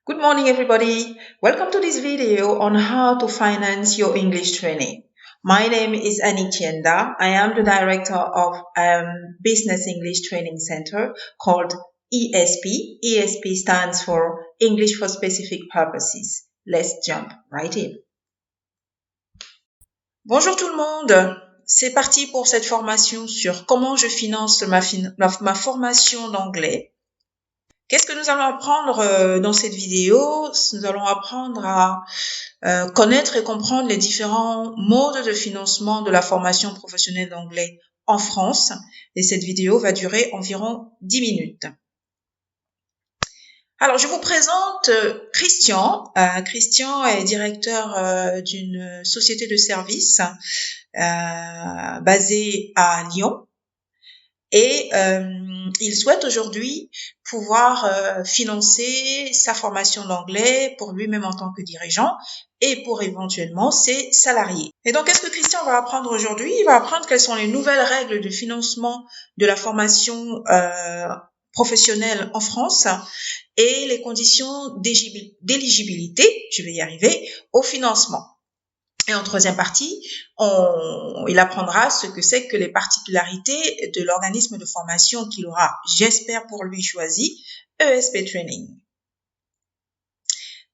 Good morning, everybody. Welcome to this video on how to finance your English training. My name is Annie Tienda. I am the director of Business English Training Center called ESP. ESP stands for English for Specific Purposes. Let's jump right in. Bonjour tout le monde. C'est parti pour cette formation sur comment je finance ma formation d'anglais. Qu'est-ce que nous allons apprendre dans cette vidéo? Nous allons apprendre à connaître et comprendre les différents modes de financement de la formation professionnelle d'anglais en France. Et cette vidéo va durer environ 10 minutes. Alors, je vous présente Christian. Christian est directeur d'une société de services basée à Lyon. Et il souhaite aujourd'hui pouvoir financer sa formation d'anglais pour lui-même en tant que dirigeant et pour éventuellement ses salariés. Et donc, qu'est-ce que Christian va apprendre aujourd'hui? Il va apprendre quelles sont les nouvelles règles de financement de la formation professionnelle en France et les conditions d'éligibilité, je vais y arriver, au financement. Et en troisième partie, il apprendra ce que c'est que les particularités de l'organisme de formation qu'il aura, j'espère pour lui, choisi, ESP Training.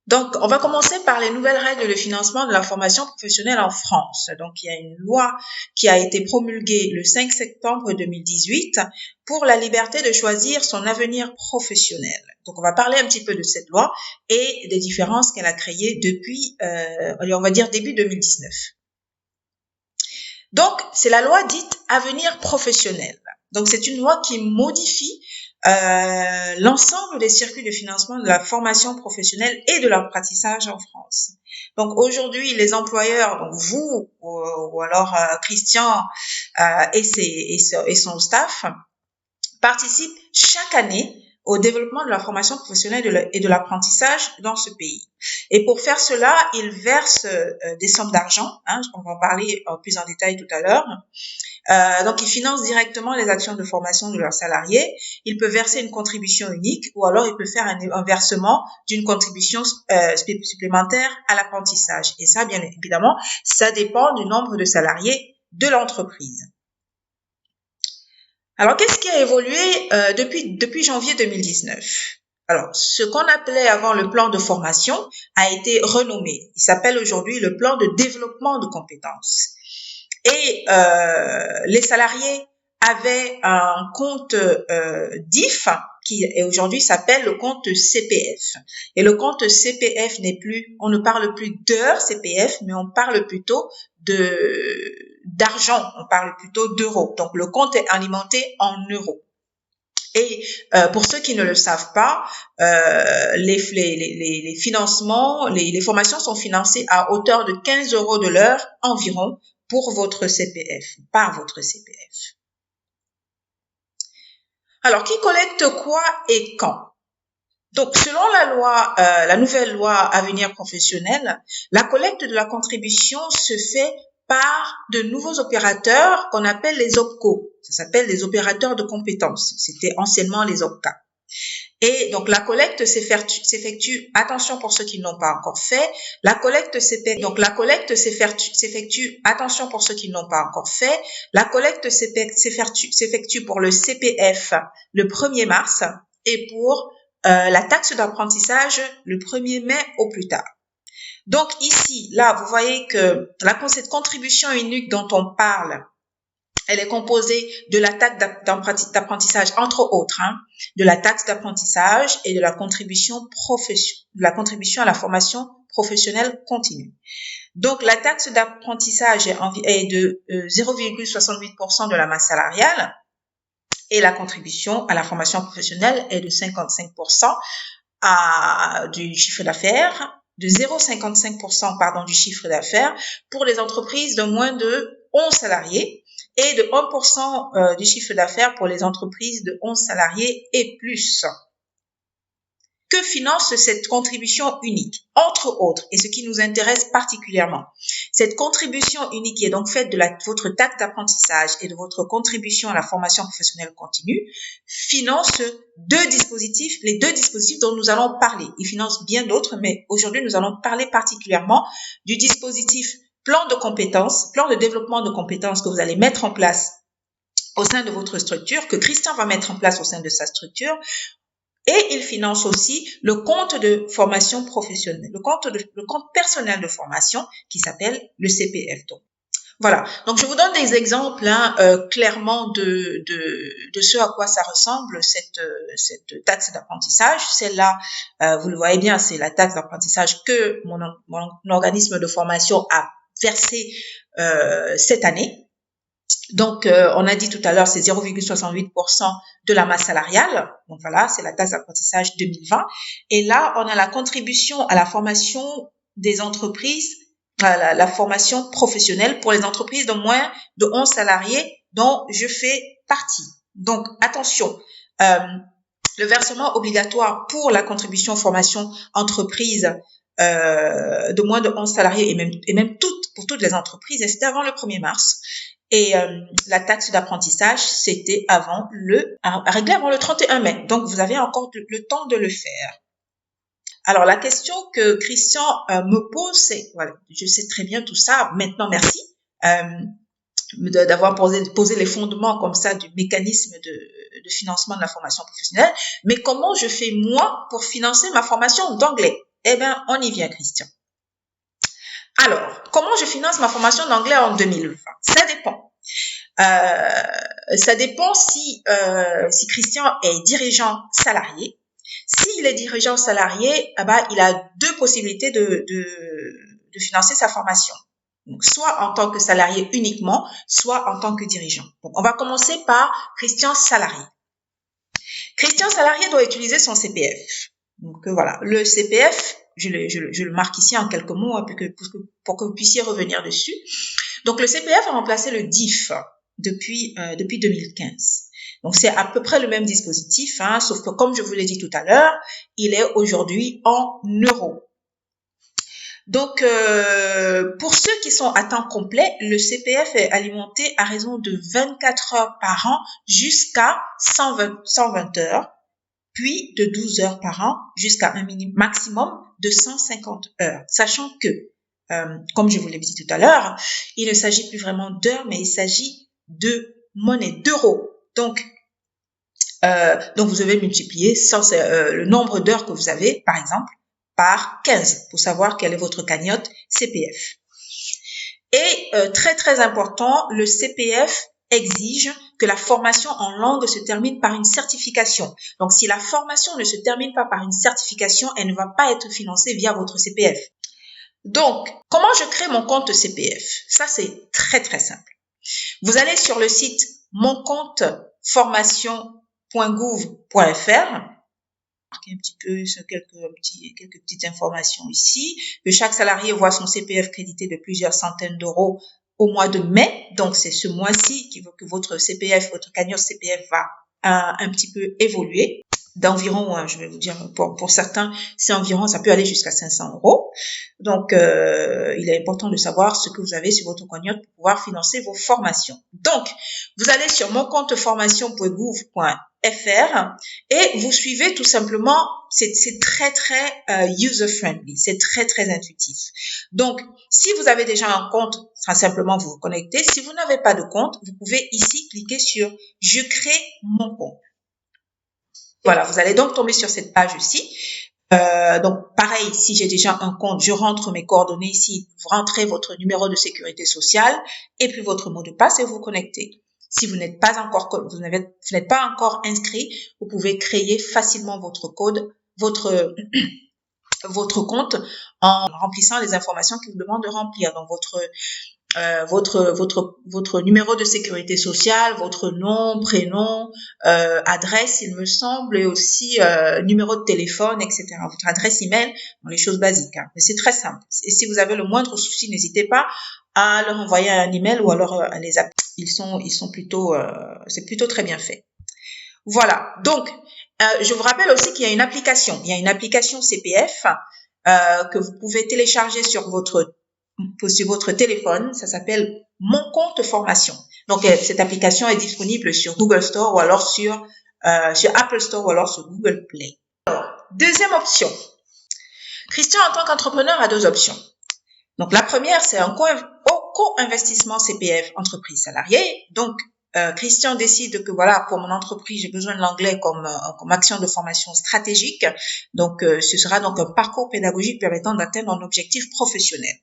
Donc, on va commencer par les nouvelles règles de financement de la formation professionnelle en France. Donc, il y a une loi qui a été promulguée le 5 septembre 2018 pour la liberté de choisir son avenir professionnel. Donc, on va parler un petit peu de cette loi et des différences qu'elle a créées depuis, on va dire, début 2019. Donc, c'est la loi dite avenir professionnel. Donc, c'est une loi qui modifie l'ensemble des circuits de financement de la formation professionnelle et de l'apprentissage en France. Donc aujourd'hui, les employeurs, donc vous ou alors Christian et son staff, participent chaque année au développement de la formation professionnelle et de l'apprentissage dans ce pays. Et pour faire cela, ils versent des sommes d'argent, on va en parler plus en détail tout à l'heure. Donc, ils financent directement les actions de formation de leurs salariés. Ils peuvent verser une contribution unique ou alors ils peuvent faire un versement d'une contribution supplémentaire à l'apprentissage. Et ça, bien évidemment, ça dépend du nombre de salariés de l'entreprise. Alors, qu'est-ce qui a évolué depuis janvier 2019? Alors, ce qu'on appelait avant le plan de formation a été renommé. Il s'appelle aujourd'hui le plan de développement de compétences. Et les salariés avaient un compte DIF qui aujourd'hui s'appelle le compte CPF. Et le compte CPF on ne parle plus d'heures CPF, mais on parle plutôt d'argent, on parle plutôt d'euros. Donc le compte est alimenté en euros. Et pour ceux qui ne le savent pas, les financements, les formations sont financées à hauteur de 15 € de l'heure environ pour votre CPF, par votre CPF. Alors, qui collecte quoi et quand? Donc, selon la nouvelle loi Avenir professionnel, la collecte de la contribution se fait par de nouveaux opérateurs qu'on appelle les OPCO. Ça s'appelle les opérateurs de compétences. C'était anciennement les OPCA. Et donc, la collecte s'effectue, attention pour ceux qui ne l'ont pas encore fait, la collecte s'effectue, attention pour ceux qui ne l'ont pas encore fait, la collecte s'effectue pour le CPF le 1er mars et pour la taxe d'apprentissage le 1er mai au plus tard. Donc ici, là, vous voyez que cette contribution unique dont on parle, elle est composée de la taxe d'apprentissage, entre autres, de la taxe d'apprentissage et de la contribution à la formation professionnelle continue. Donc, la taxe d'apprentissage est de 0,68% de la masse salariale et la contribution à la formation professionnelle est de 55% du chiffre d'affaires, de 0,55% du chiffre d'affaires pour les entreprises de moins de 11 salariés et de 1% du chiffre d'affaires pour les entreprises de 11 salariés et plus. que finance cette contribution unique? Entre autres, et ce qui nous intéresse particulièrement, cette contribution unique qui est donc faite de votre taxe d'apprentissage et de votre contribution à la formation professionnelle continue finance les deux dispositifs dont nous allons parler. Il finance bien d'autres, mais aujourd'hui, nous allons parler particulièrement du dispositif plan de développement de compétences que vous allez mettre en place au sein de votre structure, que Christian va mettre en place au sein de sa structure. Et il finance aussi le compte de formation professionnelle, le compte personnel de formation qui s'appelle le CPF. Donc, voilà. Donc, je vous donne des exemples clairement de ce à quoi ça ressemble, cette taxe d'apprentissage. Celle-là, vous le voyez bien, c'est la taxe d'apprentissage que mon organisme de formation a versée cette année. Donc, on a dit tout à l'heure, c'est 0,68% de la masse salariale. Donc, voilà, c'est la taxe d'apprentissage 2020. Et là, on a la contribution à la formation des entreprises, la formation professionnelle pour les entreprises de moins de 11 salariés dont je fais partie. Donc, attention, le versement obligatoire pour la contribution formation entreprise de moins de 11 salariés et même pour toutes les entreprises, c'était avant le 1er mars. Et la taxe d'apprentissage, c'était à régler avant le 31 mai. Donc, vous avez encore le temps de le faire. Alors, la question que Christian me pose, c'est, voilà, je sais très bien tout ça, maintenant merci d'avoir posé les fondements comme ça du mécanisme de financement de la formation professionnelle, mais comment je fais moi pour financer ma formation d'anglais? Eh bien, on y vient, Christian. Alors, comment je finance ma formation d'anglais en 2020? Ça dépend. Ça dépend si Christian est dirigeant salarié. S'il est dirigeant salarié, il a deux possibilités de financer sa formation. Donc, soit en tant que salarié uniquement, soit en tant que dirigeant. Donc, on va commencer par Christian salarié. Christian salarié doit utiliser son CPF. Donc, voilà, le CPF, je le marque ici en quelques mots pour que vous puissiez revenir dessus. Donc, le CPF a remplacé le DIF depuis 2015. Donc, c'est à peu près le même dispositif, sauf que comme je vous l'ai dit tout à l'heure, il est aujourd'hui en euros. Donc, pour ceux qui sont à temps complet, le CPF est alimenté à raison de 24 heures par an jusqu'à 120 heures, puis de 12 heures par an jusqu'à un maximum de 150 heures. Sachant que, comme je vous l'ai dit tout à l'heure, il ne s'agit plus vraiment d'heures, mais il s'agit de monnaie, d'euros. Donc, vous devez multiplier le nombre d'heures que vous avez, par exemple, par 15 pour savoir quelle est votre cagnotte CPF. Et très très important, le CPF exige que la formation en langue se termine par une certification. Donc, si la formation ne se termine pas par une certification, elle ne va pas être financée via votre CPF. Donc, comment je crée mon compte CPF? Ça, c'est très très simple. Vous allez sur le site moncompteformation.gouv.fr. Un petit peu sur quelques petites informations ici, que chaque salarié voit son CPF crédité de plusieurs centaines d'euros au mois de mai. Donc, c'est ce mois-ci que votre CPF, votre cagnotte CPF va un petit peu évoluer d'environ, je vais vous dire, pour certains, c'est environ, ça peut aller jusqu'à 500 euros. Donc, il est important de savoir ce que vous avez sur votre cagnotte pour pouvoir financer vos formations. Donc, vous allez sur moncompteformation.gouv.fr et vous suivez tout simplement, c'est très, très user-friendly, c'est très, très intuitif. Donc, si vous avez déjà un compte, simplement vous vous connectez. Si vous n'avez pas de compte, vous pouvez ici cliquer sur « Je crée mon compte ». Voilà, vous allez donc tomber sur cette page ici. Donc, pareil, si j'ai déjà un compte, je rentre mes coordonnées ici. Vous rentrez votre numéro de sécurité sociale et puis votre mot de passe et vous vous connectez. Si vous n'êtes pas encore inscrit, vous pouvez créer facilement votre compte en remplissant les informations qu'il vous demande de remplir. Donc, votre numéro de sécurité sociale, votre nom, prénom, adresse, il me semble, et aussi numéro de téléphone, etc. Votre adresse email, bon, les choses basiques. Mais c'est très simple. Et si vous avez le moindre souci, n'hésitez pas à leur envoyer un email ou alors à les appeler. Ils sont plutôt, c'est plutôt très bien fait. Voilà. Donc, Je vous rappelle aussi qu'il y a une application. Il y a une application CPF que vous pouvez télécharger sur votre téléphone. Ça s'appelle Mon compte formation. Donc, cette application est disponible sur Google Store ou alors sur Apple Store ou alors sur Google Play. Alors, deuxième option. Christian, en tant qu'entrepreneur, a deux options. Donc, la première, c'est un co-investissement CPF entreprise salariée. Donc, Christian décide que voilà, pour mon entreprise, j'ai besoin de l'anglais comme action de formation stratégique. Donc, ce sera donc un parcours pédagogique permettant d'atteindre un objectif professionnel.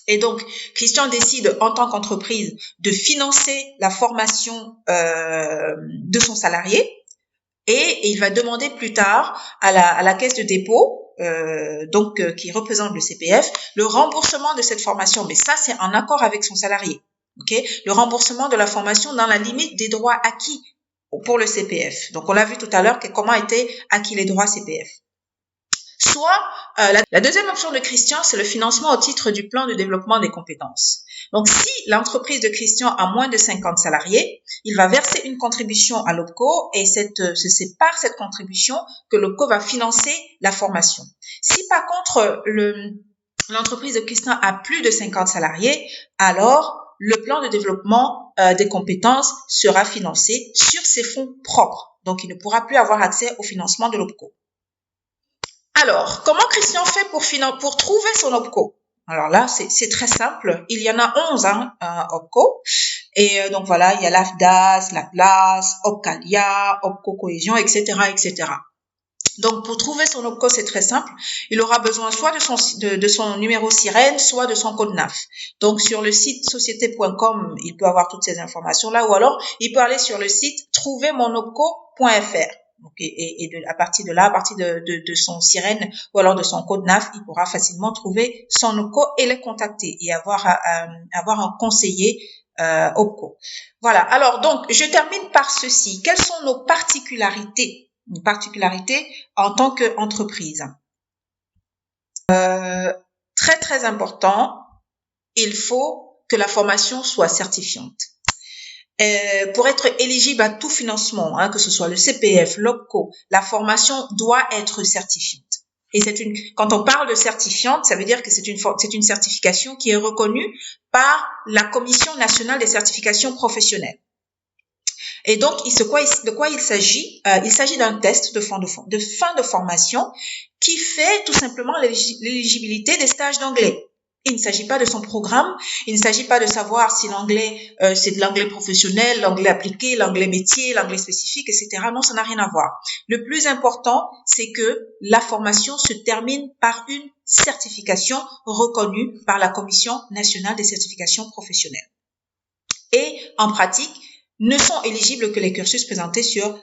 Et donc, Christian décide en tant qu'entreprise de financer la formation de son salarié et il va demander plus tard à la caisse de dépôt, qui représente le CPF, le remboursement de cette formation. Mais ça, c'est en accord avec son salarié. Okay? Le remboursement de la formation dans la limite des droits acquis pour le CPF. Donc, on l'a vu tout à l'heure comment étaient acquis les droits CPF. Soit, la deuxième option de Christian, c'est le financement au titre du plan de développement des compétences. Donc, si l'entreprise de Christian a moins de 50 salariés, il va verser une contribution à l'OPCO et c'est par cette contribution que l'OPCO va financer la formation. Si par contre, l'entreprise de Christian a plus de 50 salariés, alors le plan de développement des compétences sera financé sur ses fonds propres. Donc, il ne pourra plus avoir accès au financement de l'OPCO. Alors, comment Christian fait pour trouver son OPCO? Alors là, c'est très simple. Il y en a 11 OPCO. Et donc voilà, il y a l'AFDAS, la place, OPCALIA, OPCO Cohésion, etc., etc. Donc, pour trouver son OPCO, c'est très simple. Il aura besoin soit de son numéro sirène, soit de son code NAF. Donc, sur le site société.com, il peut avoir toutes ces informations-là, ou alors, il peut aller sur le site trouvermonopco.fr. À partir de là, à partir de son sirène ou alors de son code NAF, il pourra facilement trouver son OPCO et les contacter et avoir un conseiller OPCO. Voilà. Alors, donc, je termine par ceci. Quelles sont nos particularités en tant qu'entreprise? Très, très important, il faut que la formation soit certifiante. Pour être éligible à tout financement, que ce soit le CPF, l'OPCO, la formation doit être certifiante. Et quand on parle de certifiante, ça veut dire que c'est une certification qui est reconnue par la Commission nationale des certifications professionnelles. Et donc, de quoi il s'agit? Il s'agit d'un test de fin de formation qui fait tout simplement l'éligibilité des stages d'anglais. Il ne s'agit pas de son programme, il ne s'agit pas de savoir si l'anglais, c'est de l'anglais professionnel, l'anglais appliqué, l'anglais métier, l'anglais spécifique, etc. Non, ça n'a rien à voir. Le plus important, c'est que la formation se termine par une certification reconnue par la Commission nationale des certifications professionnelles. Et en pratique, ne sont éligibles que les cursus présentés sur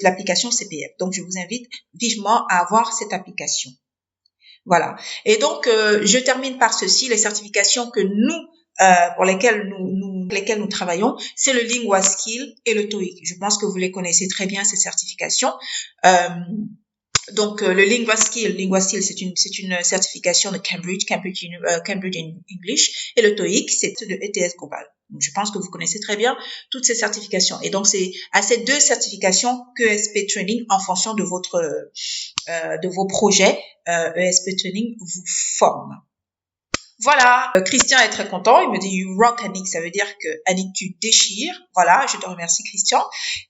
l'application CPF. Donc, je vous invite vivement à avoir cette application. Voilà. Et donc, je termine par ceci, les certifications que pour lesquelles nous travaillons, c'est le LinguaSkill et le TOEIC. Je pense que vous les connaissez très bien, ces certifications. Donc, le LinguaSkill, c'est une certification de Cambridge English, et le TOEIC, c'est de ETS Global. Donc, je pense que vous connaissez très bien toutes ces certifications. Et donc, c'est à ces deux certifications qu'ESP Training, en fonction de vos projets, ESP Training vous forme. Voilà, Christian est très content. Il me dit you rock Annick, ça veut dire que Annick tu déchires. Voilà, je te remercie Christian.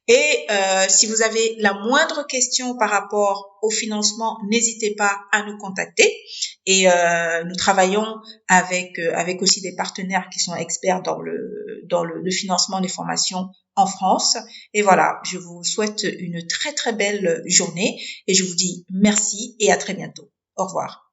Et si vous avez la moindre question par rapport au financement, n'hésitez pas à nous contacter. Et nous travaillons avec aussi des partenaires qui sont experts dans le financement des formations en France. Et voilà, je vous souhaite une très très belle journée et je vous dis merci et à très bientôt. Au revoir.